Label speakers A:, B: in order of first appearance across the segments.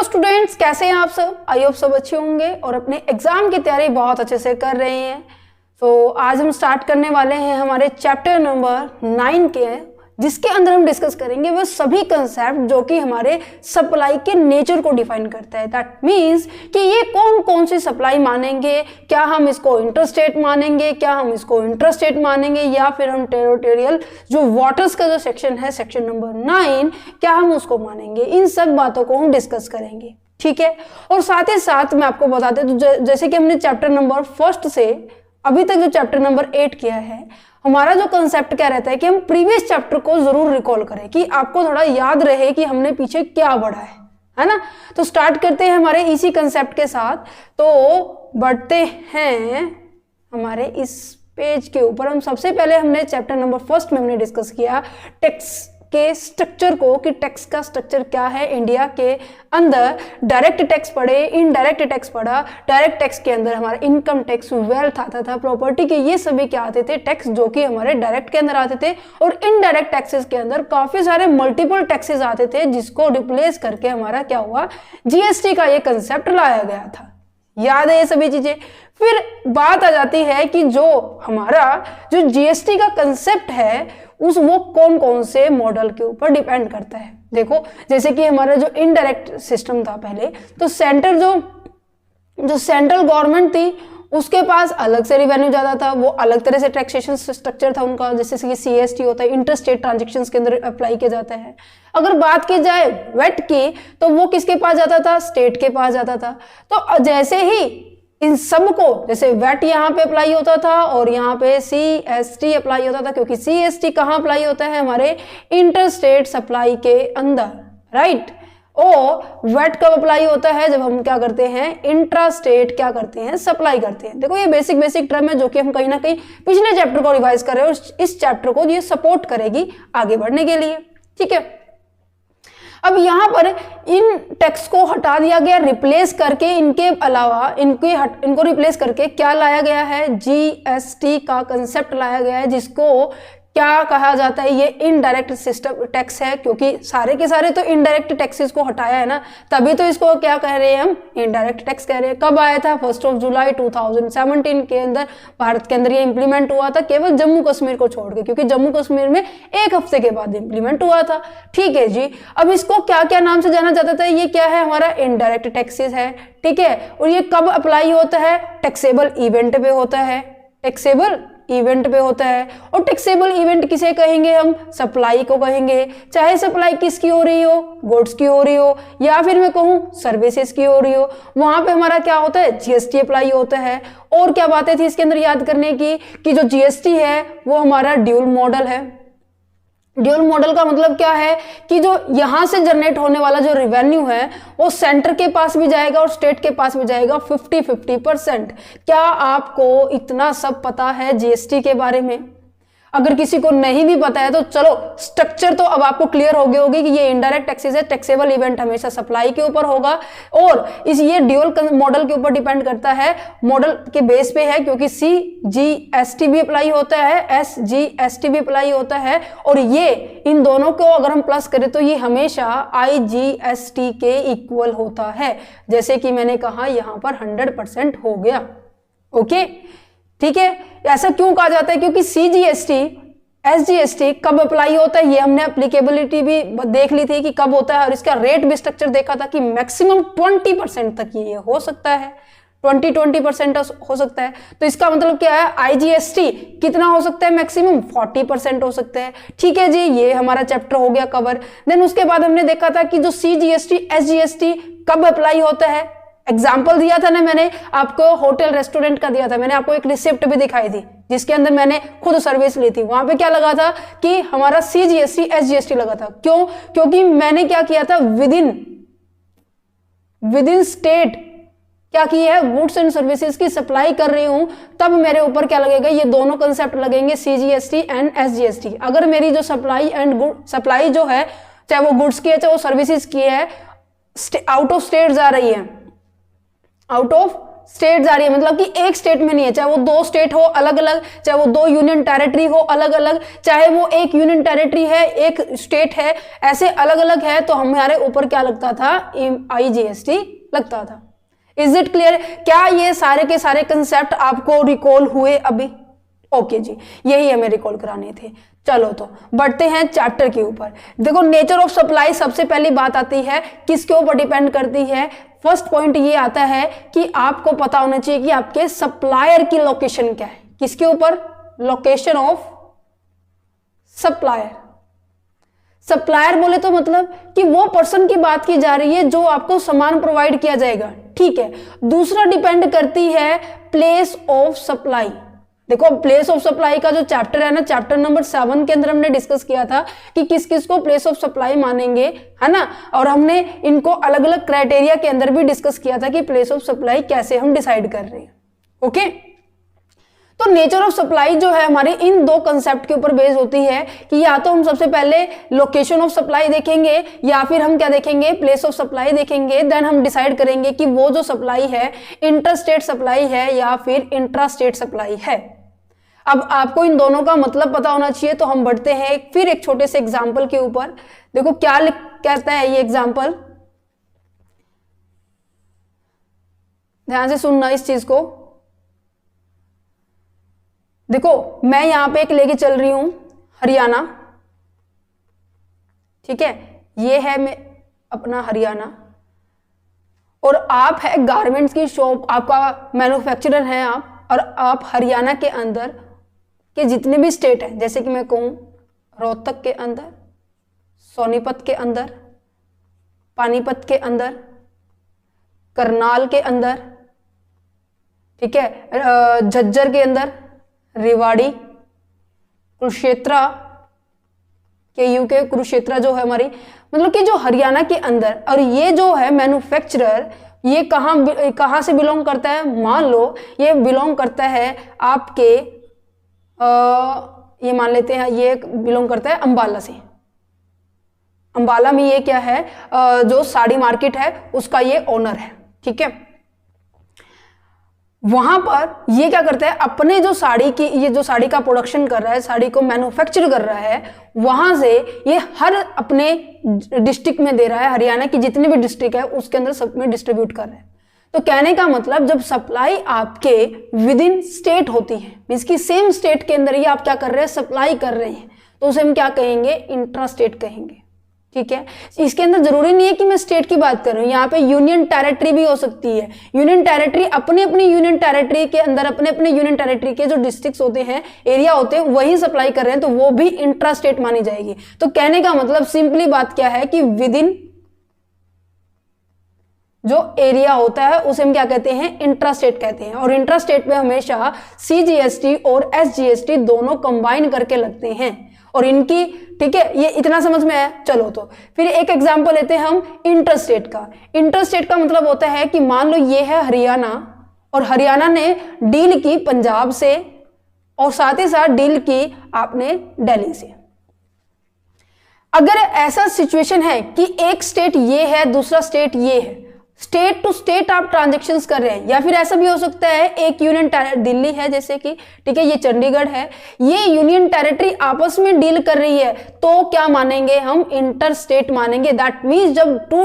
A: Students, कैसे हैं आप सब? आई होप सब अच्छे होंगे और अपने एग्जाम की तैयारी बहुत अच्छे से कर रहे हैं। तो आज हम स्टार्ट करने वाले हैं हमारे चैप्टर नंबर 9 के, जिसके अंदर हम डिस्कस करेंगे वो सभी कंसेप्ट जो कि हमारे सप्लाई के नेचर को डिफाइन करता है। दैट मीन्स कि ये कौन कौन सी सप्लाई मानेंगे, क्या हम इसको इंटरस्टेट मानेंगे, क्या हम इसको इंट्रास्टेट मानेंगे, या फिर हम टेरिटोरियल जो वाटर्स का जो सेक्शन है, सेक्शन नंबर 9, क्या हम उसको मानेंगे। इन सब बातों को हम डिस्कस करेंगे, ठीक है। और साथ ही साथ मैं आपको बता दें, तो जैसे कि हमने चैप्टर नंबर 1 से अभी तक जो चैप्टर नंबर 8 किया है, हमारा जो कंसेप्ट क्या रहता है कि हम प्रीवियस चैप्टर को जरूर रिकॉल करें कि आपको थोड़ा याद रहे कि हमने पीछे क्या पढ़ा है ना। तो स्टार्ट करते हैं हमारे इसी कंसेप्ट के साथ। तो बढ़ते हैं हमारे इस पेज के ऊपर। हम सबसे पहले हमने चैप्टर नंबर 1 में हमने डिस्कस किया टैक्स के स्ट्रक्चर को, कि टैक्स का स्ट्रक्चर क्या है इंडिया के अंदर। डायरेक्ट टैक्स पढ़े, इनडायरेक्ट टैक्स पढ़ा। डायरेक्ट टैक्स के अंदर हमारा इनकम टैक्स, वेल्थ आता था, प्रॉपर्टी के, ये सभी क्या आते थे, टैक्स जो कि हमारे डायरेक्ट के अंदर आते थे। और इनडायरेक्ट टैक्सेस के अंदर काफी सारे मल्टीपल टैक्सेस आते थे, जिसको रिप्लेस करके हमारा क्या हुआ, जीएसटी का ये कंसेप्ट लाया गया था। याद है ये सभी चीजें। फिर बात आ जाती है कि जो हमारा जो जीएसटी का कंसेप्ट है वो कौन कौन से मॉडल के ऊपर डिपेंड करता है। देखो, जैसे कि हमारा जो इनडायरेक्ट सिस्टम था पहले, तो सेंटर जो सेंट्रल गवर्नमेंट थी उसके पास अलग से रिवेन्यू जाता था, वो अलग तरह से टैक्सेशन स्ट्रक्चर था उनका, जैसे कि सीएसटी होता है, इंटरस्टेट ट्रांजैक्शंस के अंदर अप्लाई किया जाता है। अगर बात की जाए वेट की, तो वो किसके पास जाता था, स्टेट के पास जाता था। तो जैसे ही इन सब को, जैसे वेट यहाँ पे अप्लाई होता था और यहाँ पे सीएसटी अप्लाई होता था, क्योंकि सीएसटी कहाँ अप्लाई होता है, हमारे इंटरस्टेट सप्लाई के अंदर, राइट। और वेट कब अप्लाई होता है, जब हम क्या करते हैं, इंट्रास्टेट क्या करते हैं, सप्लाई करते हैं। देखो, ये बेसिक टर्म है जो कि हम कहीं ना कहीं पिछले चैप्टर को रिवाइज कर रहे हैं और इस चैप्टर को ये सपोर्ट करेगी आगे बढ़ने के लिए, ठीक है। अब यहां पर इन टैक्स को हटा दिया गया, रिप्लेस करके इनके अलावा इनको रिप्लेस करके क्या लाया गया है, जीएसटी का कंसेप्ट लाया गया है, जिसको क्या कहा जाता है, ये इनडायरेक्ट सिस्टम टैक्स है, क्योंकि सारे के सारे तो इनडायरेक्ट टैक्सेस को हटाया है ना, तभी तो इसको क्या कह रहे हैं, हम इनडायरेक्ट टैक्स कह रहे हैं। कब आया था, 1 जुलाई 2017 के अंदर भारत के अंदर ये इंप्लीमेंट हुआ था, केवल जम्मू कश्मीर को छोड़ के, क्योंकि जम्मू कश्मीर में 1 हफ्ते के बाद इंप्लीमेंट हुआ था, ठीक है जी। अब इसको क्या क्या नाम से जाना जाता था, ये क्या है, हमारा इनडायरेक्ट टैक्सेस है, ठीक है। और ये कब अप्लाई होता है, टैक्सेबल इवेंट पे होता है, टैक्सेबल इवेंट पे होता है। और टैक्सेबल इवेंट किसे कहेंगे, हम सप्लाई को कहेंगे, चाहे सप्लाई किसकी हो रही हो, गुड्स की हो रही हो, या फिर मैं कहूं सर्विसेज की हो रही हो, वहां पे हमारा क्या होता है, जीएसटी अप्लाई होता है। और क्या बातें थी इसके अंदर याद करने की, कि जो जीएसटी है वो हमारा ड्यूल मॉडल है। ड्यूल मॉडल का मतलब क्या है, कि जो यहां से जनरेट होने वाला जो रेवेन्यू है वो सेंटर के पास भी जाएगा और स्टेट के पास भी जाएगा, 50-50%। क्या आपको इतना सब पता है जीएसटी के बारे में? अगर किसी को नहीं भी पता है तो चलो, स्ट्रक्चर तो अब आपको क्लियर हो गई होगी कि ये इनडायरेक्ट टैक्सेस है, टैक्सेबल इवेंट हमेशा सप्लाई के ऊपर होगा, और ये ड्यूल मॉडल के ऊपर डिपेंड करता है, मॉडल के बेस पे है, क्योंकि सीजीएसटी भी अप्लाई होता है, एसजीएसटी भी अप्लाई होता है, और ये इन दोनों को अगर हम प्लस करें तो ये हमेशा आईजीएसटी के इक्वल होता है। जैसे कि मैंने कहा, यहां पर 100% हो गया, ओके, ठीक है। ऐसा क्यों कहा जाता है, क्योंकि सीजीएसटी एसजीएसटी कब अप्लाई होता है, ये हमने एप्लीकेबिलिटी भी देख ली थी कि कब होता है, और इसका रेट भी स्ट्रक्चर देखा था कि मैक्सिमम 20% तक ये हो सकता है, 20% हो सकता है। तो इसका मतलब क्या है, आईजीएसटी कितना हो सकता है, मैक्सिमम 40% हो सकता है, ठीक है जी। ये हमारा चैप्टर हो गया कवर। देन उसके बाद हमने देखा था कि जो सीजीएसटी एसजीएसटी कब अप्लाई होता है। एग्जाम्पल दिया था ना मैंने आपको, होटल रेस्टोरेंट का दिया था, मैंने आपको एक रिसिप्ट भी दिखाई थी जिसके अंदर मैंने खुद सर्विस ली थी। वहां पे क्या लगा था कि हमारा सीजीएसटी एसजीएसटी लगा था। क्यों? क्योंकि मैंने क्या किया था, विदिन स्टेट क्या की है, गुड्स एंड सर्विसेज की सप्लाई कर रही हूं, तब मेरे ऊपर क्या लगेगा, ये दोनों कंसेप्ट लगेंगे, सीजीएसटी एंड एसजीएसटी। अगर मेरी जो सप्लाई जो है, चाहे वो गुड्स की है चाहे वो सर्विसेज की है, आउट ऑफ स्टेट जा रही है, आउट ऑफ स्टेट आ रही है, मतलब कि एक स्टेट में नहीं है, चाहे वो दो स्टेट हो अलग अलग, चाहे वो दो यूनियन टेरिटरी हो अलग अलग, चाहे वो एक यूनियन टेरिटरी है एक स्टेट है, ऐसे अलग अलग है, तो हमारे ऊपर क्या लगता था, IGST लगता था। Is it clear? क्या ये सारे के सारे कंसेप्ट आपको रिकॉल हुए अभी? ओके जी, यही हमें रिकॉल कराने थे। चलो तो बढ़ते हैं चैप्टर के ऊपर। देखो नेचर ऑफ सप्लाई सबसे पहली बात आती है, किसके ऊपर डिपेंड करती है? फर्स्ट पॉइंट ये आता है कि आपको पता होना चाहिए कि आपके सप्लायर की लोकेशन क्या है। किसके ऊपर? Location of supplier. सप्लायर बोले तो मतलब कि वो पर्सन की बात की जा रही है जो आपको सामान प्रोवाइड किया जाएगा, ठीक है। दूसरा डिपेंड करती है प्लेस ऑफ सप्लाई। देखो प्लेस ऑफ सप्लाई का जो चैप्टर है ना, चैप्टर नंबर 7 के अंदर हमने डिस्कस किया था कि किस किस को प्लेस ऑफ सप्लाई मानेंगे, है ना, और हमने इनको अलग अलग क्राइटेरिया के अंदर भी डिस्कस किया था कि प्लेस ऑफ सप्लाई कैसे हम डिसाइड कर रहे हैं। ओके, तो नेचर ऑफ सप्लाई जो है हमारे इन दो कंसेप्ट के ऊपर बेस होती है कि या तो हम सबसे पहले लोकेशन ऑफ सप्लाई देखेंगे या फिर हम क्या देखेंगे, प्लेस ऑफ सप्लाई देखेंगे। देन हम डिसाइड करेंगे कि वो जो सप्लाई है इंटरस्टेट सप्लाई है या फिर इंट्रास्टेट सप्लाई है। अब आपको इन दोनों का मतलब पता होना चाहिए, तो हम बढ़ते हैं फिर एक छोटे से एग्जाम्पल के ऊपर। देखो क्या कहता है ये एग्जाम्पल, ध्यान से सुनना इस चीज को। देखो मैं यहां पे एक लेके चल रही हूं हरियाणा, ठीक है, ये है मैं अपना हरियाणा, और आप है गारमेंट्स की शॉप, आपका मैन्युफैक्चरर है आप, और आप हरियाणा के अंदर के जितने भी स्टेट हैं, जैसे कि मैं कहूं रोहतक के अंदर, सोनीपत के अंदर, पानीपत के अंदर, करनाल के अंदर, ठीक है, झज्जर के अंदर, रेवाड़ी, कुरुक्षेत्र के यूके कुरुक्षेत्र जो है हमारी, मतलब कि जो हरियाणा के अंदर, और ये जो है मैन्युफैक्चरर ये कहां से बिलोंग करता है? मान लो ये बिलोंग करता है आपके ये मान लेते हैं ये बिलोंग करता है अंबाला से। अंबाला में ये क्या है, जो साड़ी मार्केट है उसका ये ओनर है, ठीक है। वहां पर ये क्या करता है, अपने जो साड़ी की, ये जो साड़ी का प्रोडक्शन कर रहा है, साड़ी को मैन्युफैक्चर कर रहा है, वहां से ये हर अपने डिस्ट्रिक्ट में दे रहा है, हरियाणा की जितने भी डिस्ट्रिक्ट है उसके अंदर सब में डिस्ट्रीब्यूट कर रहा है। तो कहने का मतलब जब सप्लाई आपके विद इन स्टेट होती है, मींस की सेम स्टेट के अंदर ही आप क्या कर रहे हैं, सप्लाई कर रहे हैं, तो उसे हम क्या कहेंगे, इंट्रा स्टेट कहेंगे, ठीक है। इसके अंदर जरूरी नहीं है कि मैं स्टेट की बात कर रहा हूं, यहाँ पे यूनियन टेरिटरी भी हो सकती है। यूनियन टेरिटरी अपने अपनी यूनियन टेरिटरी के अंदर अपने अपने यूनियन टेरिटरी के जो डिस्ट्रिक्ट्स होते हैं, एरिया होते हैं, वही सप्लाई कर रहे हैं, तो वो भी इंट्रा स्टेट मानी जाएगी। तो कहने का मतलब सिंपली बात क्या है कि विद इन जो एरिया होता है उसे हम क्या कहते हैं, इंट्रा स्टेट कहते हैं। और इंट्रा स्टेट में हमेशा CGST और SGST दोनों कंबाइन करके लगते हैं, और इनकी, ठीक है, ये इतना समझ में आया। चलो तो फिर एक एग्जांपल लेते हैं हम इंटरस्टेट का। इंटरस्टेट का मतलब होता है कि मान लो ये है हरियाणा, और हरियाणा ने डील की पंजाब से, और साथ ही साथ डील की आपने दिल्ली से। अगर ऐसा सिचुएशन है कि एक स्टेट ये है, दूसरा स्टेट ये है, स्टेट टू स्टेट आप ट्रांजेक्शन्स कर रहे हैं, या फिर ऐसा भी हो सकता है एक यूनियन दिल्ली है जैसे कि, ठीक है, ये चंडीगढ़ है, ये यूनियन टेरिटरी आपस में डील कर रही है, तो क्या मानेंगे हम, इंटर स्टेट मानेंगे। दैट मीन्स जब टू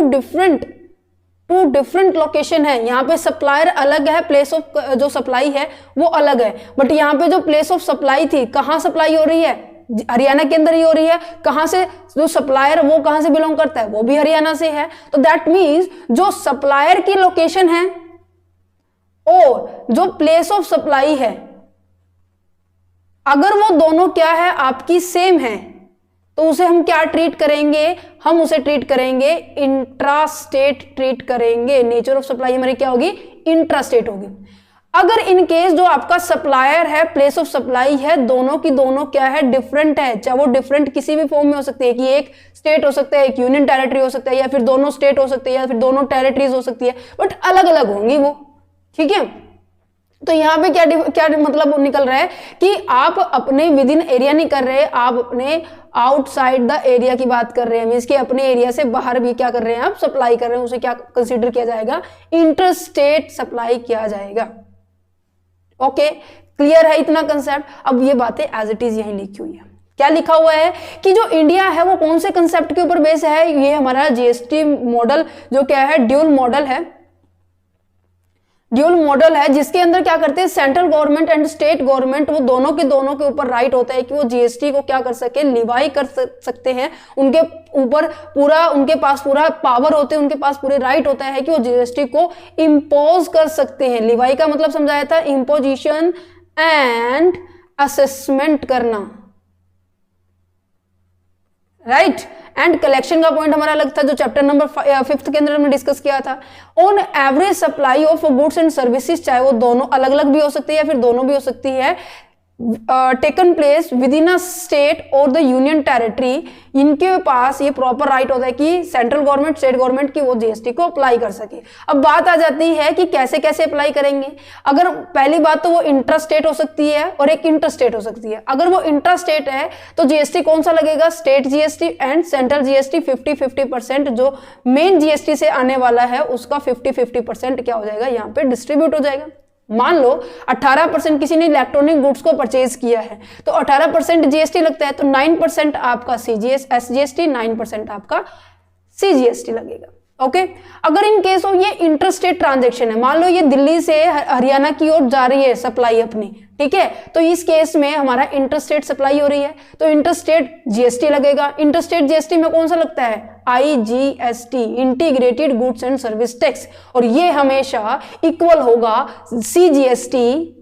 A: डिफरेंट लोकेशन है, यहाँ पे सप्लायर अलग है, प्लेस ऑफ जो सप्लाई है वो अलग है, बट यहाँ पे जो प्लेस ऑफ सप्लाई थी, कहाँ सप्लाई हो रही है, हरियाणा के अंदर ही हो रही है। कहां से, जो सप्लायर वो कहां से बिलोंग करता है, वो भी हरियाणा से है। तो दैट मींस जो सप्लायर की लोकेशन है और जो प्लेस ऑफ सप्लाई है, अगर वो दोनों क्या है, आपकी सेम है, तो उसे हम क्या ट्रीट करेंगे, हम उसे ट्रीट करेंगे इंट्रा स्टेट ट्रीट करेंगे। नेचर ऑफ सप्लाई हमारी क्या होगी, इंट्रा स्टेट होगी। अगर इन केस जो आपका सप्लायर है, प्लेस ऑफ सप्लाई है, दोनों की दोनों क्या है, डिफरेंट है, चाहे वो डिफरेंट किसी भी फॉर्म में हो सकती है, कि एक स्टेट हो सकता है, एक यूनियन टेरिटरी हो सकता है, या फिर दोनों स्टेट हो सकते हैं, या फिर दोनों टेरिटरीज हो सकती है, बट अलग अलग होंगी वो, ठीक है। तो यहाँ पे क्या मतलब निकल रहा है कि आप अपने विद इन एरिया नहीं कर रहे, आप अपने आउटसाइड द एरिया की बात कर रहे हैं, मींस कि अपने एरिया से बाहर भी क्या कर रहे हैं, आप सप्लाई कर रहे हैं, उसे क्या कंसीडर किया जाएगा, इंटर स्टेट सप्लाई किया जाएगा। ओके, क्लियर है इतना कंसेप्ट। अब ये बातें एज इट इज यहीं लिखी हुई है। क्या लिखा हुआ है कि जो इंडिया है वो कौन से कंसेप्ट के ऊपर बेस है, ये हमारा जीएसटी मॉडल जो क्या है, ड्यूल मॉडल है। ड्यूल मॉडल है जिसके अंदर क्या करते हैं, central government and state government वो दोनों के ऊपर राइट होता है कि वो जीएसटी को क्या कर सके, लिवाई कर सकते हैं। उनके ऊपर पूरा, उनके पास पूरा पावर होते हैं, उनके पास पूरे राइट होता है कि वो जीएसटी को इम्पोज कर सकते हैं। लिवाई का मतलब समझाया था, इम्पोजिशन एंड असेसमेंट करना, राइट। एंड कलेक्शन का पॉइंट हमारा अलग था जो चैप्टर नंबर 5 के अंदर हमने डिस्कस किया था। On average supply of goods and services, चाहे वो दोनों अलग अलग भी हो सकती है या फिर दोनों भी हो सकती है, taken place with in a state और द यूनियन टेरिटरी, इनके पास ये प्रॉपर राइट होता है कि सेंट्रल गवर्नमेंट, स्टेट गवर्नमेंट की वो जीएसटी को अप्लाई कर सके। अब बात आ जाती है कि कैसे कैसे अप्लाई करेंगे। अगर पहली बात तो वो इंट्रा स्टेट हो सकती है और एक इंटर स्टेट हो सकती है। अगर वो इंट्रा स्टेट है तो जीएसटी कौन सा लगेगा, state GST and central GST 50-50%, जो मेन जीएसटी से आने वाला है उसका 50-50% क्या हो जाएगा, यहाँ पे डिस्ट्रीब्यूट हो जाएगा। मान लो 18% किसी ने इलेक्ट्रॉनिक गुड्स को परचेज किया है तो 18% जीएसटी लगता है, तो 9% आपका एसजीएसटी, 9% आपका सीजीएसटी लगेगा। ओके, अगर इन केस ऑफ ये इंटरस्टेट ट्रांजैक्शन है, मान लो ये दिल्ली से हरियाणा की ओर जा रही है सप्लाई अपनी, ठीक है, तो इस केस में हमारा इंटरस्टेट सप्लाई हो रही है तो इंटरस्टेट जीएसटी लगेगा। इंटरस्टेट जीएसटी में कौन सा लगता है, IGST, integrated goods and service tax, और ये हमेशा इक्वल होगा सीजीएसटी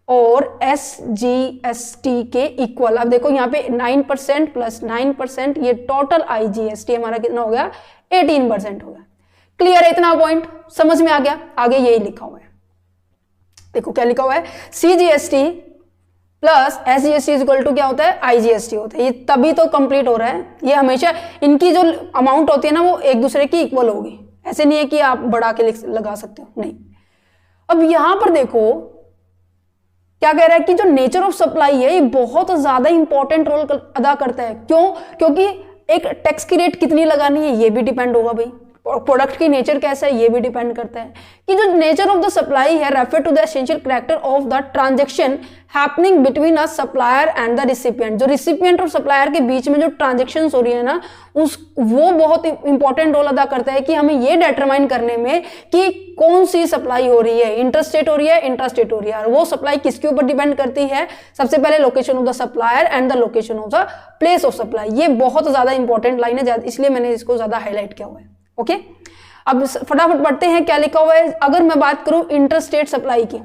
A: और एसजीएसटी के इक्वल। अब देखो यहाँ पे 9% प्लस 9%, ये टोटल आईजीएसटी हमारा कितना हो गया, 18% हो गया। क्लियर है इतना पॉइंट, समझ में आ गया। आगे यही लिखा हुआ है, देखो क्या लिखा हुआ है, CGST plus SGST is equal to क्या होता है, आईजीएसटी होता है। ये तभी तो कंप्लीट हो रहा है, ये हमेशा इनकी जो अमाउंट होती है ना वो एक दूसरे की इक्वल होगी, ऐसे नहीं है कि आप बढ़ा के लगा सकते हो, नहीं। अब यहां पर देखो क्या कह रहा है कि जो नेचर ऑफ सप्लाई है ये बहुत ज्यादा इंपॉर्टेंट रोल अदा करता है। क्यों, क्योंकि एक टैक्स की रेट कितनी लगानी है ये भी डिपेंड होगा भाई, प्रोडक्ट की नेचर कैसा है ये भी डिपेंड करता है कि जो नेचर ऑफ द सप्लाई है refer to the essential character of the transaction happening between a supplier and the recipient. जो रिसिपिएंट और सप्लायर के बीच में जो ट्रांजैक्शंस हो रही है ना वो बहुत इंपॉर्टेंट रोल अदा करता है कि हमें ये डिटरमाइन करने में कि कौन सी सप्लाई हो रही है, इंटरस्टेट हो रही है, इंट्रास्टेट हो रही है। और वो सप्लाई किसके ऊपर डिपेंड करती है, सबसे पहले location of the supplier and the location of the place of supply. ये बहुत ज्यादा इंपॉर्टेंट लाइन है, इसलिए मैंने इसको ज्यादा हाईलाइट किया हुआ है। ओके, अब फटाफट पढ़ते हैं क्या लिखा हुआ है। अगर मैं बात करूं इंटरस्टेट सप्लाई की,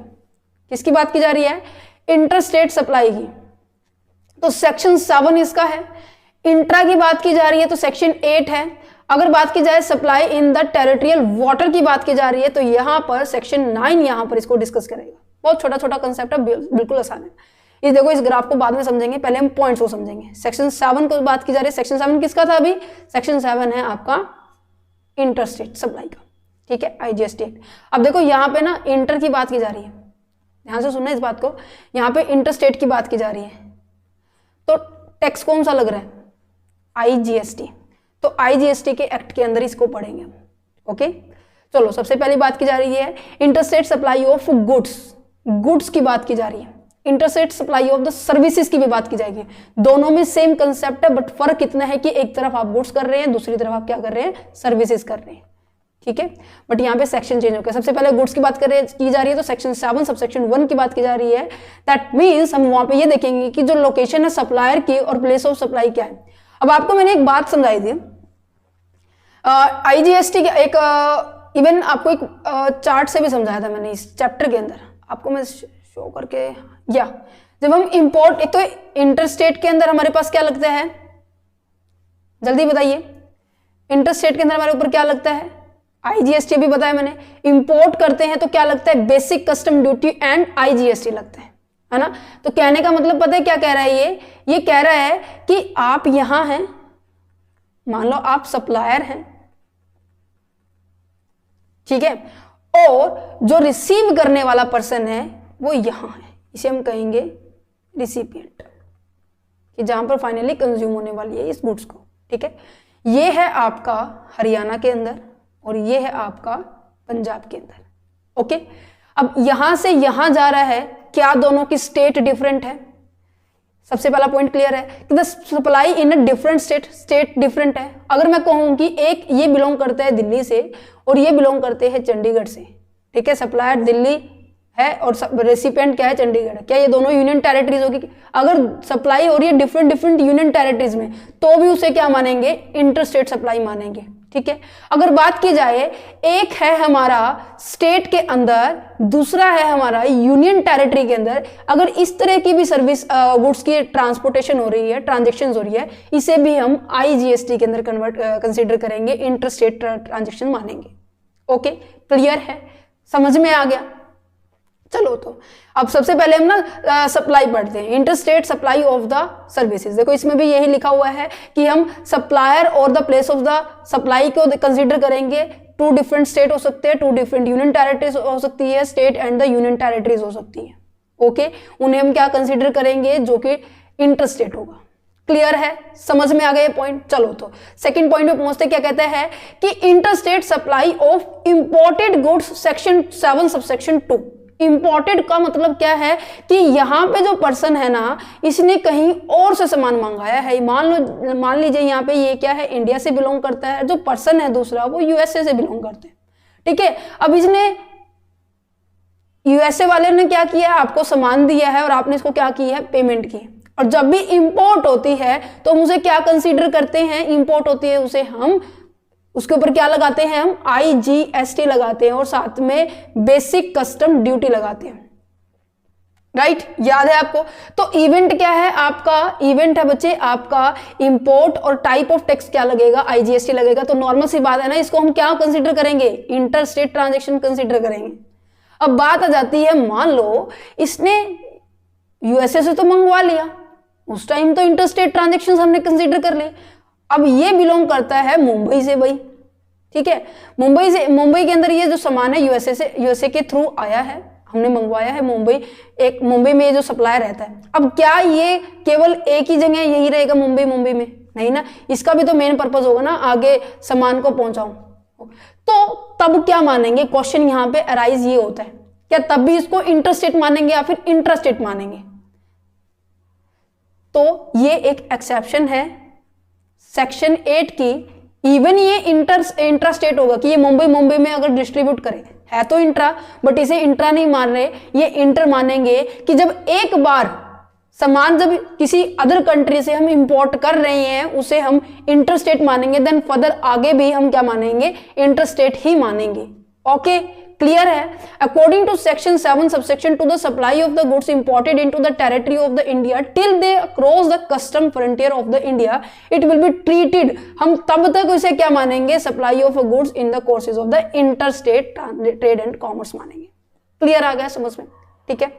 A: किसकी बात की जा रही है, इंटरस्टेट सप्लाई की, तो सेक्शन 7 इसका है। इंट्रा की बात की जा रही है तो सेक्शन 8 है। अगर बात की जाए supply in the territorial water की बात की जा रही है तो यहां पर सेक्शन 9 यहां पर इसको डिस्कस करेगा। बहुत छोटा छोटा कंसेप्ट है, बिल्कुल आसान है। ये देखो, इस ग्राफ को बाद में समझेंगे, पहले हम पॉइंट्स को समझेंगे। सेक्शन 7 को बात की जा रही है, सेक्शन 7 किसका था अभी, सेक्शन 7 है आपका इंटरस्टेट सप्लाई का, ठीक है, आईजीएसटी एक्ट। अब देखो यहाँ पे ना इंटर की बात की जा रही है, ध्यान से सुनना इस बात को, यहाँ पे इंटरस्टेट की बात की जा रही है तो टैक्स कौन सा लग रहा है, आईजीएसटी। तो आईजीएसटी के एक्ट के अंदर इसको पढ़ेंगे हम। ओके, चलो सबसे पहली बात की जा रही है इंटरस्टेट सप्लाई ऑफ गुड्स की बात की जा रही है। Interstate supply of the services की भी बात की जाएगी। दोनों में सेम कंसेप्ट है, बट फर्क इतना है कि एक तरफ आप गुड्स कर रहे हैं, दूसरी तरफ आप क्या कर रहे हैं, सर्विसेज कर रहे हैं, ठीक है। बट यहाँ पे सेक्शन चेंज हो गया, सबसे पहले गुड्स की बात की जा रही है तो सेक्शन 7 सबसेक्शन 1 की बात की जा रही है। दैट मीन्स हम वहां पे ये देखेंगे कि जो लोकेशन है सप्लायर की और प्लेस ऑफ सप्लाई क्या है। अब आपको मैंने एक बात समझाई थी, आईजीएसटी का एक इवन आपको एक चार्ट से भी समझाया था मैंने इस चैप्टर के अंदर, आपको मैं शो करके, या जब हम इंपोर्ट, एक तो इंटरस्टेट के अंदर हमारे पास क्या लगता है, जल्दी बताइए, इंटरस्टेट के अंदर हमारे ऊपर क्या लगता है, आईजीएसटी भी बताया मैंने। इंपोर्ट करते हैं तो क्या लगता है, basic custom duty and IGST लगता है ना। तो कहने का मतलब पता है क्या कह रहा है, ये कह रहा है कि आप यहां हैं, मान लो आप सप्लायर हैं, ठीक है, और जो रिसीव करने वाला पर्सन है वो यहां है, इसे हम कहेंगे रिसिपिएंट, कि जहां पर फाइनली कंज्यूम होने वाली है इस गुड्स को। ठीक है, ये है आपका हरियाणा के अंदर और ये है आपका पंजाब के अंदर। ओके, अब यहां से यहां जा रहा है, क्या दोनों की स्टेट डिफरेंट है? सबसे पहला पॉइंट क्लियर है कि the supply in a different state different है। अगर मैं कहूं कि एक ये बिलोंग करता है दिल्ली से और ये बिलोंग करते हैं चंडीगढ़ से, ठीक है, सप्लायर दिल्ली है और रेसिपिएंट क्या है, चंडीगढ़, क्या ये दोनों यूनियन टेरिटरीज होगी? अगर सप्लाई हो रही है डिफरेंट यूनियन टेरिटरीज में तो भी उसे क्या मानेंगे, इंटर स्टेट सप्लाई मानेंगे। ठीक है, अगर बात की जाए एक है हमारा स्टेट के अंदर, दूसरा है हमारा यूनियन टेरिटरी के अंदर, अगर इस तरह की भी सर्विस गुड्स की ट्रांसपोर्टेशन हो रही है, ट्रांजेक्शन हो रही है, इसे भी हम IGST के अंदर कंसिडर करेंगे, इंटर स्टेट ट्रांजेक्शन मानेंगे। ओके, क्लियर है, समझ में आ गया? चलो, तो अब सबसे पहले हम ना सप्लाई पढ़ते हैं, inter state supply of the services. देखो इसमें भी यही लिखा हुआ है कि हम सप्लायर और the place of the supply को कंसीडर करेंगे। 2 डिफरेंट स्टेट हो सकते हैं, 2 डिफरेंट यूनियन टेरिटरीज हो सकती है, state and the union territories हो सकती है। ओके, उन्हें हम क्या कंसीडर करेंगे, जो कि इंटर स्टेट होगा। क्लियर है, समझ में आ गया ये पॉइंट? चलो, तो सेकंड पॉइंट पे पहुंचते क्या कहते हैं कि inter state supply of imported goods section 7 subsection 2। Imported का मतलब क्या है कि यहां पे जो पर्सन है ना, इसने कहीं और से सामान मंगाया है। मान लीजिए यहाँ पे ये क्या है, इंडिया से बिलोंग करता है, जो पर्सन है दूसरा वो USA से बिलोंग करते हैं। ठीक है, अब इसने USA वाले ने क्या किया है, आपको सामान दिया है और आपने इसको क्या की है, पेमेंट की। और जब भी इंपोर्ट होती है तो हम उसे क्या कंसीडर करते हैं, इंपोर्ट होती है उसे हम उसके ऊपर क्या लगाते हैं, हम IGST लगाते हैं और साथ में बेसिक कस्टम ड्यूटी लगाते हैं। राइट, याद है आपको? तो इवेंट क्या है आपका, इवेंट है बच्चे आपका इंपोर्ट, और टाइप ऑफ टैक्स क्या लगेगा, IGST लगेगा। तो नॉर्मल सी बात है ना, इसको हम क्या कंसीडर करेंगे, इंटर स्टेट ट्रांजेक्शन कंसीडर करेंगे। अब बात आ जाती है, मान लो इसने USA से तो मंगवा लिया, उस टाइम तो इंटर स्टेट ट्रांजेक्शन हमने कंसीडर कर ली। अब ये बिलोंग करता है मुंबई से भाई, ठीक है, मुंबई के अंदर ये जो सामान है USA के थ्रू आया है, हमने मंगवाया है मुंबई में ये जो सप्लायर रहता है। अब क्या ये केवल एक ही जगह यही रहेगा मुंबई में? नहीं ना, इसका भी तो मेन पर्पज होगा ना, आगे सामान को पहुंचाऊं। तो तब क्या मानेंगे, क्वेश्चन यहाँ पे अराइज ये होता है, क्या तब भी इसको इंटरस्टेट मानेंगे या फिर इंट्रास्टेट मानेंगे? तो ये एक एक्सेप्शन है सेक्शन 8 की। इवन ये इंट्रास्टेट होगा कि ये मुंबई में अगर डिस्ट्रीब्यूट करे, है तो इंट्रा, बट इसे इंट्रा नहीं मान रहे, ये इंटर मानेंगे कि जब एक बार सामान जब किसी अदर कंट्री से हम इंपोर्ट कर रहे हैं उसे हम इंटरस्टेट मानेंगे, देन फर्दर आगे भी हम क्या मानेंगे, इंटरस्टेट ही मानेंगे। ओके, क्लियर है? According to section 7 subsection 2 the supply of the goods imported into the territory of the India till they cross the custom frontier of the India it will be treated, हम तब तक इसे क्या मानेंगे, supply of goods in the courses of the interstate trade and commerce मानेंगे। Clear आ गया समझ में? ठीक है,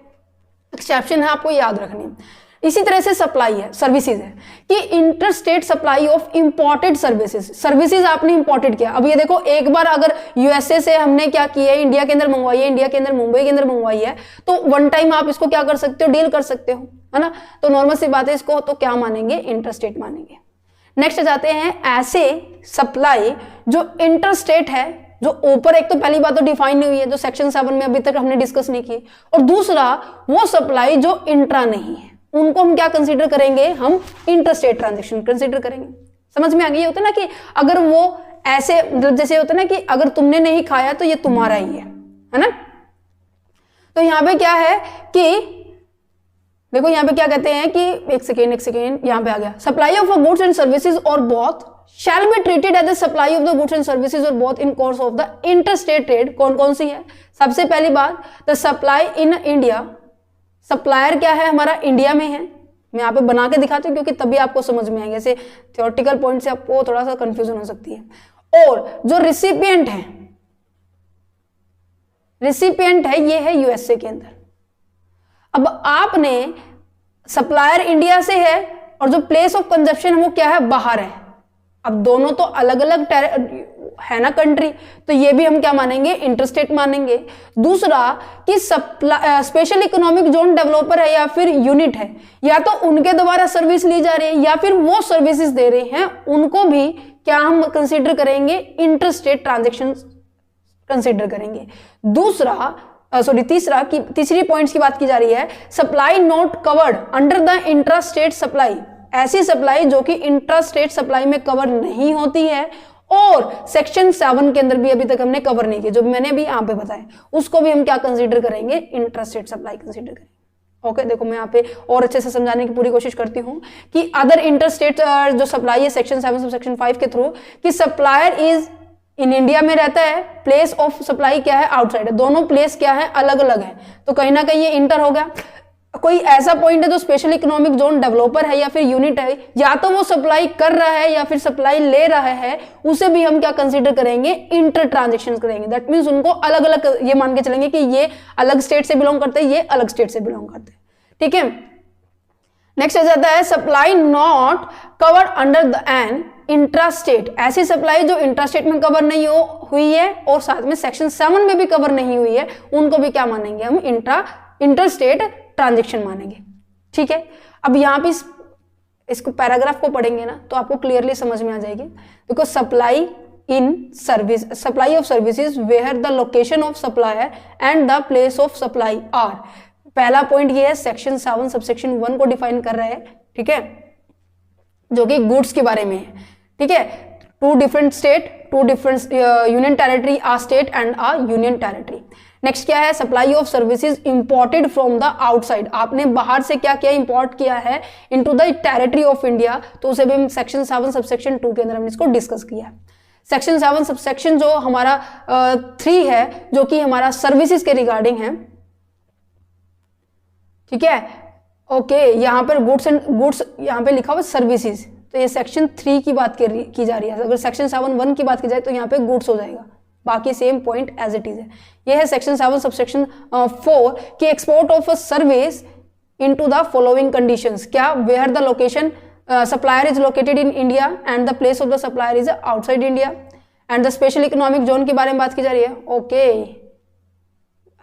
A: एक्सेप्शन है, आपको याद रखनी है। इसी तरह से सप्लाई है, सर्विसेज है कि interstate supply of imported services आपने इंपोर्टेड किया। अब ये देखो, एक बार अगर USA से हमने क्या किया है, इंडिया के अंदर मंगवाई है, इंडिया के अंदर मुंबई के अंदर मंगवाई है, तो वन टाइम आप इसको क्या कर सकते हो, डील कर सकते हो, है ना? तो नॉर्मल सी बात है, इसको तो क्या मानेंगे, इंटरस्टेट मानेंगे। नेक्स्ट जाते हैं ऐसे सप्लाई जो इंटरस्टेट है, जो ऊपर एक तो पहली बात तो डिफाइन नहीं हुई है, जो सेक्शन 7 में अभी तक हमने डिस्कस नहीं की, और दूसरा वो सप्लाई जो इंट्रा नहीं है, उनको हम क्या कंसीडर करेंगे, हम इंटरस्टेट ट्रांजैक्शन कंसीडर करेंगे। समझ में आ गई? होता है ना कि अगर वो ऐसे, मतलब जैसे होता है ना कि अगर तुमने नहीं खाया तो ये तुम्हारा ही है ना? तो यहां पे क्या है कि देखो, यहां पे क्या कहते हैं कि एक सेकेंड यहां पे आ गया, supply of goods and services or both shall be treated as the supply of the goods and services or both in course of the interstate trade. कौन कौन सी है? सबसे पहली बात, the supply in India, supplier क्या है हमारा, इंडिया में है। मैं यहाँ पे बना के दिखाती हूँ क्योंकि तभी आपको समझ में आएगा, ऐसे थियोरेटिकल पॉइंट से आपको थोड़ा सा कंफ्यूजन हो सकती है। और जो रिसिपिएंट है ये है USA के अंदर। अब आपने सप्लायर इंडिया से है और जो प्लेस ऑफ कंजप्शन है वो क्या है, बाहर है। अब दोनों तो अलग अलग है ना कंट्री, तो ये भी हम क्या मानेंगे, इंटरस्टेट मानेंगे। दूसरा कि स्पेशल इकोनॉमिक जोन डेवलपर है या फिर यूनिट है, या तो उनके द्वारा सर्विस ली जा रही है या फिर वो सर्विसेज दे रहे हैं, उनको भी क्या हम कंसीडर करेंगे, इंटरस्टेट ट्रांजेक्शन कंसीडर करेंगे। दूसरा तीसरा की तीसरी पॉइंट्स की बात की जा रही है, supply not covered under the intrastate supply, ऐसी सप्लाई जो कि इंट्रास्टेट सप्लाई में कवर नहीं होती है और सेक्शन 7 के अंदर भी अभी तक हमने कवर नहीं किया, जो मैंने अभी यहाँ पे बताया, उसको भी हम क्या कंसीडर करेंगे, इंट्रास्टेट सप्लाई कंसीडर करेंगे। ओके, देखो मैं यहाँ पे और अच्छे से समझाने की पूरी कोशिश करती हूँ कि अदर इंटरस्टेट जो सप्लाई है सेक्शन 7 सब सेक्शन 5 के थ्रू, कि सप्लायर इज इन इंडिया में रहता है, प्लेस ऑफ सप्लाई क्या है, आउटसाइड है, दोनों प्लेस क्या है, अलग अलग है, तो कहीं ना कहीं ये इंटर हो गया। कोई ऐसा पॉइंट है जो स्पेशल इकोनॉमिक जोन डेवलपर है या फिर यूनिट है, या तो वो सप्लाई कर रहा है या फिर सप्लाई ले रहा है, उसे भी हम क्या कंसीडर करेंगे, इंटर ट्रांजेक्शन करेंगे। दैट मीन्स उनको अलग अलग ये मान के चलेंगे कि ये अलग स्टेट से बिलोंग करते हैं, ये अलग स्टेट से बिलोंग करते हैं। ठीक है, नेक्स्ट आ जाता है supply not covered under the an intrastate, ऐसी सप्लाई जो इंट्रास्टेट में कवर नहीं हुई है और साथ में सेक्शन 7 में भी कवर नहीं हुई है, उनको भी क्या मानेंगे हम, इंटरस्टेट ट्रांजेक्शन मानेंगे। ठीक है, अब यहाँ पे इसको पैराग्राफ को पढ़ेंगे ना तो आपको क्लियरली समझ में आ जाएगी। देखो, supply in service, supply of services where the location of supplier and the place of supply are, पहला पॉइंट ये है, सेक्शन 7 सबसेक्शन 1 को डिफाइन कर रहा है। ठीक है, जो कि गुड्स के बारे में है। ठीक है, two different state, two different union territory, a state and a union territory. Next क्या है, supply of services imported from the outside, आपने बाहर से क्या किया, इंपोर्ट किया है into the territory of India, तो उसे भी हम सेक्शन 7 सबसेक्शन 2 के अंदर हमने इसको डिस्कस किया। सेक्शन 7 सबसेक्शन जो हमारा 3 है, जो कि हमारा सर्विसेज के रिगार्डिंग है। ठीक है, ओके, यहाँ पर गुड्स यहाँ पे लिखा हुआ सर्विसेज, तो ये सेक्शन 3 की बात की जा रही है। अगर सेक्शन 7(1) की बात की जाए तो यहाँ पे गुड्स हो जाएगा, बाकी same point as it is है। ये है सेक्शन 7 सबसेक्शन 4 कि export of a service into the following conditions, क्या, where the location supplier is located in India and the place of the supplier is outside India, and the special economic zone के बारे में बात की जा रही है। ओके,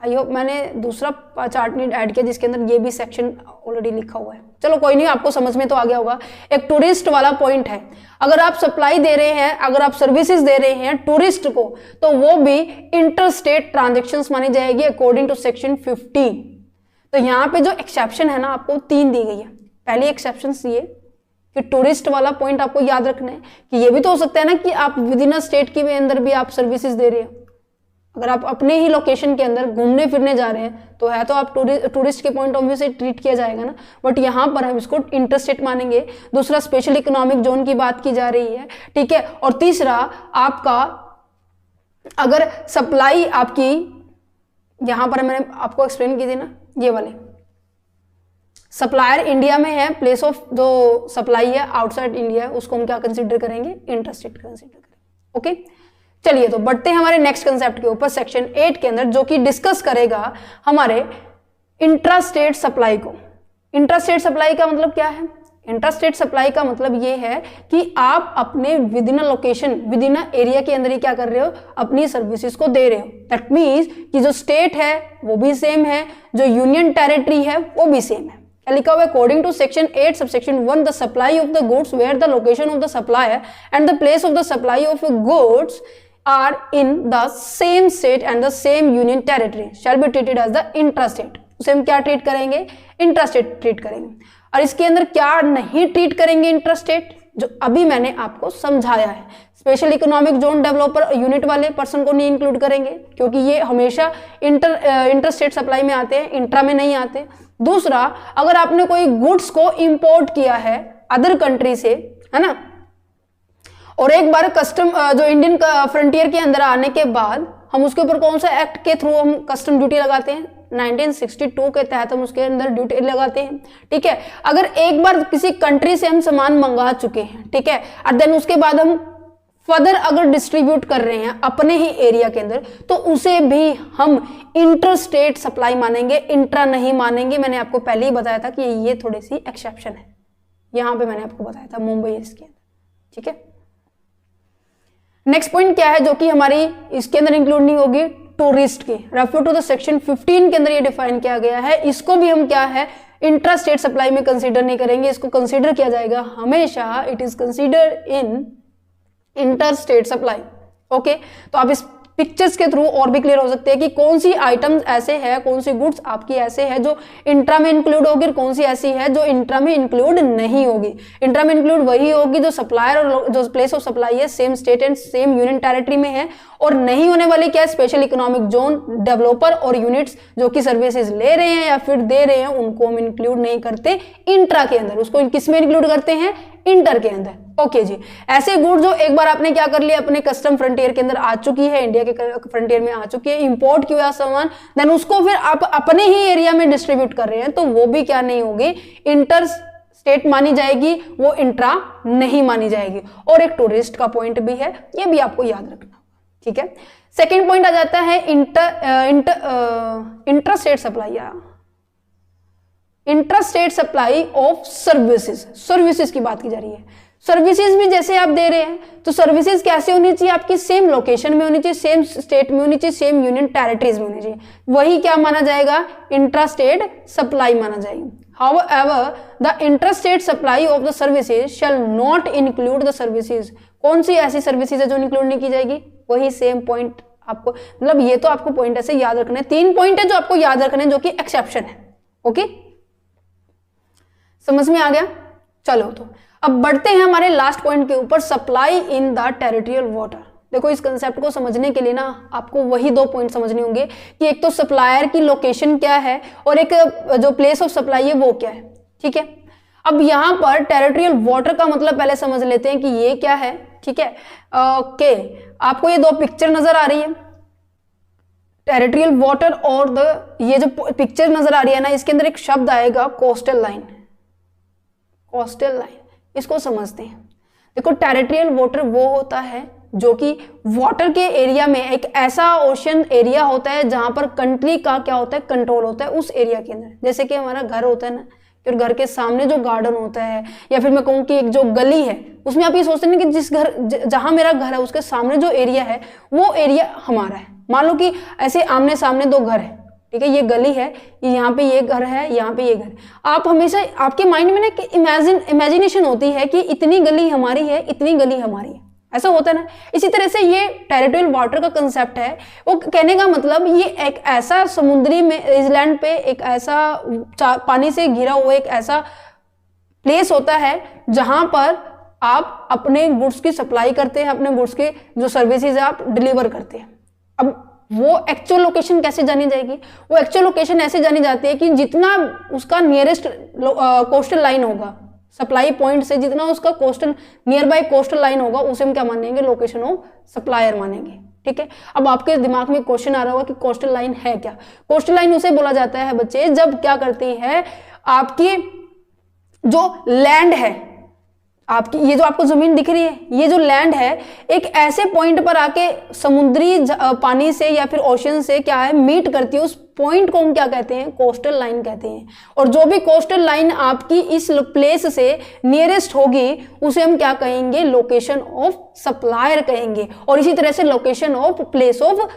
A: आई होप मैंने दूसरा चार्ट नहीं ऐड किया जिसके अंदर ये भी सेक्शन ऑलरेडी लिखा हुआ है। चलो कोई नहीं, आपको समझ में तो आ गया होगा। एक टूरिस्ट वाला पॉइंट है, अगर आप सप्लाई दे रहे हैं, अगर आप सर्विसेज दे रहे हैं टूरिस्ट को, तो वो भी इंटरस्टेट ट्रांजेक्शन्स मानी जाएगी अकॉर्डिंग टू सेक्शन 15। तो यहाँ पे जो एक्सेप्शन है ना, आपको 3 दी गई है। पहली एक्सेप्शन ये कि टूरिस्ट वाला पॉइंट आपको याद रखना है कि ये भी तो हो सकता है ना कि आप विद इन अ स्टेट के अंदर भी आप सर्विसेज दे रहे हो। अगर आप अपने ही लोकेशन के अंदर घूमने फिरने जा रहे हैं तो है तो आप टूरिस्ट के पॉइंट ऑफ व्यू से ट्रीट किया जाएगा ना, बट यहाँ पर हम इसको इंटरस्टेट मानेंगे। दूसरा, स्पेशल इकोनॉमिक जोन की बात की जा रही है। ठीक है, और तीसरा आपका, अगर सप्लाई आपकी, यहाँ पर मैंने आपको एक्सप्लेन की थी ना, ये वाले सप्लायर इंडिया में है, प्लेस ऑफ जो सप्लाई है आउटसाइड इंडिया है, उसको हम क्या कंसिडर करेंगे, इंटरस्टेट कंसिडर करेंगे। ओके, चलिए तो बढ़ते हैं हमारे नेक्स्ट कंसेप्ट के ऊपर, सेक्शन 8 के अंदर, जो कि डिस्कस करेगा हमारे इंट्रास्टेट सप्लाई को। इंट्रास्टेट सप्लाई का मतलब क्या है? इंट्रास्टेट सप्लाई का मतलब ये है कि आप अपने with in location, with in area के अंदर ही क्या कर रहे हो, अपनी सर्विसेज को दे रहे हो। दैट मीन्स कि जो स्टेट है वो भी सेम है, जो यूनियन टेरिटरी है वो भी सेम है। क्या लिखा हुआ है? According to section 8 subsection 1 the supply of the goods where the location of the supplier and the place of the supply of goods are in the same state and the same union territory shall be treated as the intrastate। उसे हम क्या treat करेंगे? Intrastate treat करेंगे। और इसके अंदर क्या नहीं ट्रीट करेंगे इंट्रास्टेट, जो अभी मैंने आपको समझाया है। Special economic zone developer unit वाले पर्सन को नहीं इंक्लूड करेंगे क्योंकि ये हमेशा इंटरस्टेट सप्लाई में आते हैं, इंट्रा में नहीं आते। दूसरा, अगर आपने कोई गुड्स को इंपोर्ट किया है अदर कंट्री से, है ना, और एक बार कस्टम जो इंडियन फ्रंटियर के अंदर आने के बाद हम उसके ऊपर कौन सा एक्ट के थ्रू हम कस्टम ड्यूटी लगाते हैं? 1962 के तहत हम उसके अंदर ड्यूटी लगाते हैं। ठीक है, अगर एक बार किसी कंट्री से हम सामान मंगा चुके हैं, ठीक है, और देन उसके बाद हम फर्दर अगर डिस्ट्रीब्यूट कर रहे हैं अपने ही एरिया के अंदर, तो उसे भी हम इंटरस्टेट सप्लाई मानेंगे, इंट्रा नहीं मानेंगे। मैंने आपको पहले ही बताया था कि ये थोड़ी सी एक्सेप्शन है, यहां पे मैंने आपको बताया था मुंबई इसके अंदर। ठीक है, नेक्स्ट पॉइंट क्या है जो कि हमारी इसके अंदर इंक्लूड नहीं होगी, टूरिस्ट की। रेफर टू द सेक्शन 15 के अंदर ये डिफाइन किया गया है। इसको भी हम क्या है इंट्रा स्टेट सप्लाई में कंसीडर नहीं करेंगे, इसको कंसीडर किया जाएगा हमेशा, it is consider in inter state supply. Okay, तो आप इस पिक्चर्स के थ्रू और भी क्लियर हो सकते हैं कि कौन सी आइटम्स ऐसे है, कौन सी गुड्स आपकी ऐसे है जो इंट्रा में इंक्लूड होगी, कौन सी ऐसी है जो इंट्रा में इंक्लूड नहीं होगी। इंट्रा में इंक्लूड वही होगी जो सप्लायर और जो प्लेस ऑफ सप्लाई है same state and same union territory में है, और नहीं होने वाली क्या है स्पेशल इकोनॉमिक जोन, डेवलपर और यूनिट्स जो कि सर्विसेज ले रहे हैं या फिर दे रहे हैं, उनको हम इंक्लूड नहीं करते इंट्रा के अंदर। उसको किस में इंक्लूड करते हैं? इंटर के अंदर। ओके जी, ऐसे गुड जो एक बार आपने क्या कर लिया अपने कस्टम फ्रंटियर के अंदर आ चुकी है, इंडिया के फ्रंटियर में आ चुकी है, इंपोर्ट किया सामान, देन उसको फिर आप अपने ही एरिया में डिस्ट्रीब्यूट कर रहे हैं, तो वो भी क्या नहीं होगी, इंटर स्टेट मानी जाएगी, वो इंट्रा नहीं मानी जाएगी। और एक टूरिस्ट का पॉइंट भी है, ये भी आपको याद रखना, ठीक है। सेकेंड पॉइंट आ जाता है inter state supply, inter state supply of services. Services की बात की जा रही है। सर्विसेज भी जैसे आप दे रहे हैं तो सर्विसेज कैसे होनी चाहिए आपकी? सेम लोकेशन में होनी चाहिए, सेम स्टेट में होनी चाहिए, सेम यूनियन टेरिटरीज में होनी चाहिए, वही क्या माना जाएगा? इंट्रा स्टेट सप्लाई माना जाएगी। However, the interstate supply of the services shall not include the services। कौन सी ऐसी सर्विसेज है जो इंक्लूड नहीं की जाएगी? वही सेम पॉइंट आपको, मतलब ये तो आपको पॉइंट ऐसे याद रखने, 3 पॉइंट है जो आपको याद रखने जो कि एक्सेप्शन है। ओके, समझ में आ गया? चलो तो अब बढ़ते हैं हमारे लास्ट पॉइंट के ऊपर, supply in the territorial water. देखो इस कंसेप्ट को समझने के लिए ना आपको वही 2 पॉइंट समझने होंगे कि एक तो सप्लायर की लोकेशन क्या है और एक जो प्लेस ऑफ सप्लाई है वो क्या है, ठीक है। अब यहां पर टेरिटोरियल वाटर का मतलब पहले समझ लेते हैं कि ये क्या है, ठीक है। ओके, आपको ये 2 पिक्चर नजर आ रही है, टेरिटोरियल वाटर और ये जो पिक्चर नजर आ रही है ना, इसके अंदर एक शब्द आएगा कोस्टल लाइन। कोस्टल लाइन, इसको समझते हैं। देखो टेरिटोरियल वाटर वो होता है जो कि वाटर के एरिया में एक ऐसा ओशन एरिया होता है जहां पर कंट्री का क्या होता है, कंट्रोल होता है उस एरिया के अंदर। जैसे कि हमारा घर होता है ना, फिर घर के सामने जो गार्डन होता है, या फिर मैं कहूँ कि एक जो गली है, उसमें आप ये सोचते हैं कि जिस घर जहां मेरा घर है उसके सामने जो एरिया है वो एरिया हमारा है। मान लो कि ऐसे आमने सामने 2 घर है, ठीक है, ये गली है, यहाँ पे ये घर है, यहाँ पे ये घर। आप हमेशा आपके माइंड में ना इमेजिनेशन होती है कि इतनी गली हमारी है, इतनी गली हमारी है, ऐसा होता है ना। इसी तरह से ये टेरिटोरियल वाटर का कंसेप्ट है, वो कहने का मतलब ये एक ऐसा समुद्री में आइलैंड पे एक ऐसा पानी से घिरा हुआ एक ऐसा प्लेस होता है जहां पर आप अपने गुड्स की सप्लाई करते हैं, अपने गुड्स की जो सर्विसेज है आप डिलीवर करते हैं। अब वो एक्चुअल लोकेशन कैसे जानी जाएगी? वो एक्चुअल लोकेशन ऐसे जानी जाती है कि जितना उसका नियरेस्ट कोस्टल लाइन होगा, सप्लाई पॉइंट से जितना उसका coastal near by coastal line होगा, उसे हम क्या मानेंगे? लोकेशन ऑफ सप्लायर मानेंगे, ठीक है। अब आपके दिमाग में क्वेश्चन आ रहा होगा कि कोस्टल लाइन है क्या? कोस्टल लाइन उसे बोला जाता है बच्चे जब क्या करती है, आपकी जो लैंड है, आपकी ये जो आपको जमीन दिख रही है, ये जो लैंड है एक ऐसे पॉइंट पर आके समुद्री पानी से या फिर ओशन से क्या है मीट करती है, उस पॉइंट को हम क्या कहते हैं? कोस्टल लाइन कहते हैं। और जो भी कोस्टल लाइन आपकी इस प्लेस से नियरेस्ट होगी उसे हम क्या कहेंगे? लोकेशन ऑफ सप्लायर कहेंगे, और इसी तरह से location of place of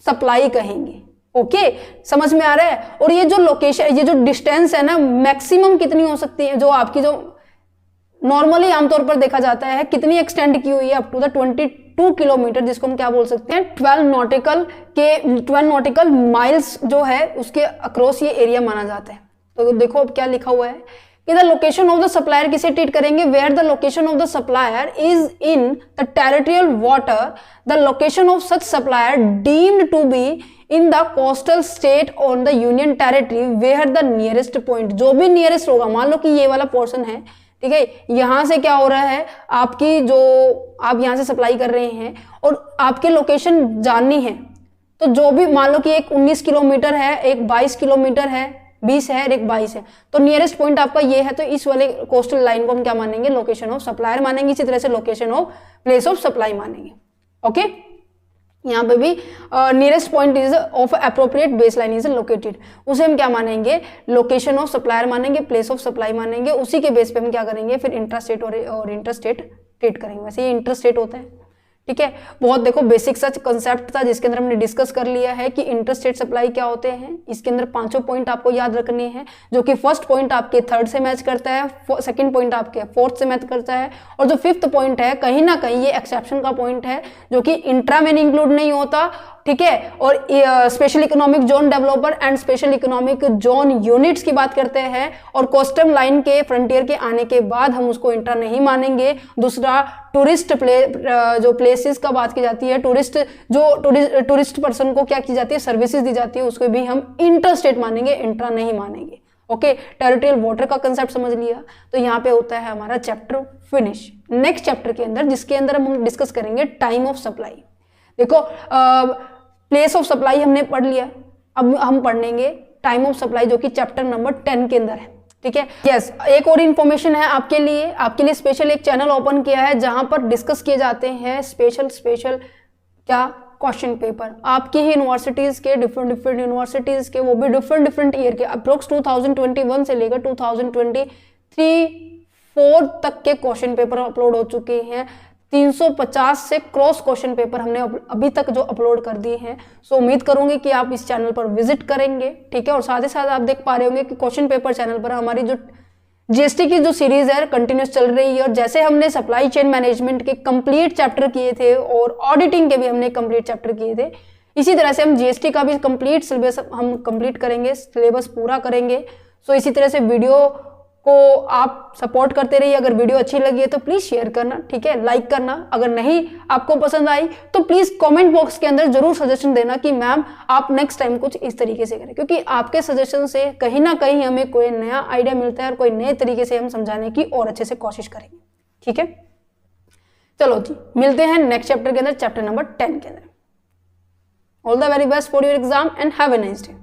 A: supply कहेंगे। ओके, समझ में आ रहा है? और ये जो लोकेशन, ये जो डिस्टेंस है ना, मैक्सिमम कितनी हो सकती है? जो आपकी जो नॉर्मली आमतौर पर देखा जाता है कितनी एक्सटेंड की हुई है? अप टू द 22 किलोमीटर, जिसको हम क्या बोल सकते हैं? 12 नॉटिकल माइल्स जो है उसके अक्रॉस ये एरिया माना जाता है। तो देखो अब क्या लिखा हुआ है कि the location of the supplier किसे ट्रीट करेंगे? Where the location of the supplier is in the territorial water, the location of such supplier deemed to be in the coastal state on the union territory where the nearest point. जो भी nearest होगा, मान लो कि ये वाला portion है, ठीक है, यहां से क्या हो रहा है, आपकी जो आप यहां से सप्लाई कर रहे हैं और आपके लोकेशन जाननी है, तो जो भी मान लो कि एक 19 किलोमीटर है, एक 22 किलोमीटर है, 20 है, एक 22 है, तो नियरेस्ट पॉइंट आपका ये है, तो इस वाले कोस्टल लाइन को हम क्या मानेंगे? लोकेशन ऑफ सप्लायर मानेंगे। इसी तरह से location of place of supply मानेंगे। ओके, यहाँ पे भी nearest point is of appropriate base line is located, उसे हम क्या मानेंगे? लोकेशन ऑफ सप्लायर मानेंगे, प्लेस ऑफ सप्लाई मानेंगे। उसी के बेस पे हम क्या करेंगे? फिर इंट्रास्टेट और इंटरस्टेट ट्रीट करेंगे। वैसे ये इंटरस्टेट होता है, ठीक है। बहुत देखो बेसिक सा कंसेप्ट था जिसके अंदर हमने डिस्कस कर लिया है कि इंटरस्टेट सप्लाई क्या होते हैं। इसके अंदर 5 पॉइंट आपको याद रखने हैं, जो कि फर्स्ट पॉइंट आपके थर्ड से मैच करता है, सेकंड पॉइंट आपके फोर्थ से मैच करता है, और जो फिफ्थ पॉइंट है कहीं ना कहीं ये एक्सेप्शन का पॉइंट है जो कि इंट्रा में इंक्लूड नहीं होता, ठीक है। और special economic zone developer and special economic zone units की बात करते हैं, और कोस्टल लाइन के फ्रंटियर के आने के बाद हम उसको इंट्रा नहीं मानेंगे। दूसरा टूरिस्ट जो प्लेसेस का बात की जाती है, टूरिस्ट पर्सन को क्या की जाती है, सर्विसेज दी जाती है, उसको भी हम इंटरस्टेट मानेंगे, इंट्रा नहीं मानेंगे। ओके, टेरिटोरियल वाटर का कंसेप्ट समझ लिया, तो यहाँ पे होता है हमारा चैप्टर फिनिश। नेक्स्ट चैप्टर के अंदर जिसके अंदर हम डिस्कस करेंगे टाइम ऑफ सप्लाई। देखो प्लेस ऑफ सप्लाई हमने पढ़ लिया, अब हम पढ़ लेंगे टाइम ऑफ सप्लाई जो कि चैप्टर नंबर 10 के अंदर है, ठीक है। यस, एक और इन्फॉर्मेशन है आपके लिए स्पेशल एक चैनल ओपन किया है जहां पर डिस्कस किए जाते हैं स्पेशल क्या क्वेश्चन पेपर आपकी ही यूनिवर्सिटीज के, डिफरेंट यूनिवर्सिटीज के, वो भी डिफरेंट ईयर के। अप्रोक्स 2021 से लेकर 2023-4 तक के क्वेश्चन पेपर अपलोड हो चुके हैं। 350 से क्रॉस क्वेश्चन पेपर हमने अभी तक जो अपलोड कर दिए हैं। सो उम्मीद करूंगी कि आप इस चैनल पर विजिट करेंगे, ठीक है। और साथ ही साथ आप देख पा रहे होंगे कि क्वेश्चन पेपर चैनल पर हमारी जो जीएसटी की जो सीरीज है कंटिन्यूस चल रही है। और जैसे हमने सप्लाई चेन मैनेजमेंट के कंप्लीट चैप्टर किए थे और ऑडिटिंग के भी हमने कंप्लीट चैप्टर किए थे, इसी तरह से हम जीएसटी का भी कंप्लीट सिलेबस हम कंप्लीट करेंगे, सिलेबस पूरा करेंगे। सो इसी तरह से वीडियो को आप सपोर्ट करते रहिए। अगर वीडियो अच्छी लगी है तो प्लीज शेयर करना, ठीक है, लाइक करना। अगर नहीं आपको पसंद आई तो प्लीज कमेंट बॉक्स के अंदर जरूर सजेशन देना कि मैम आप नेक्स्ट टाइम कुछ इस तरीके से करें, क्योंकि आपके सजेशन से कहीं ना कहीं हमें कोई नया आइडिया मिलता है और कोई नए तरीके से हम समझाने की और अच्छे से कोशिश करेंगे, ठीक है। चलो जी, मिलते हैं नेक्स्ट चैप्टर के अंदर, चैप्टर नंबर 10 के अंदर। All the very best for your exam and have a nice day.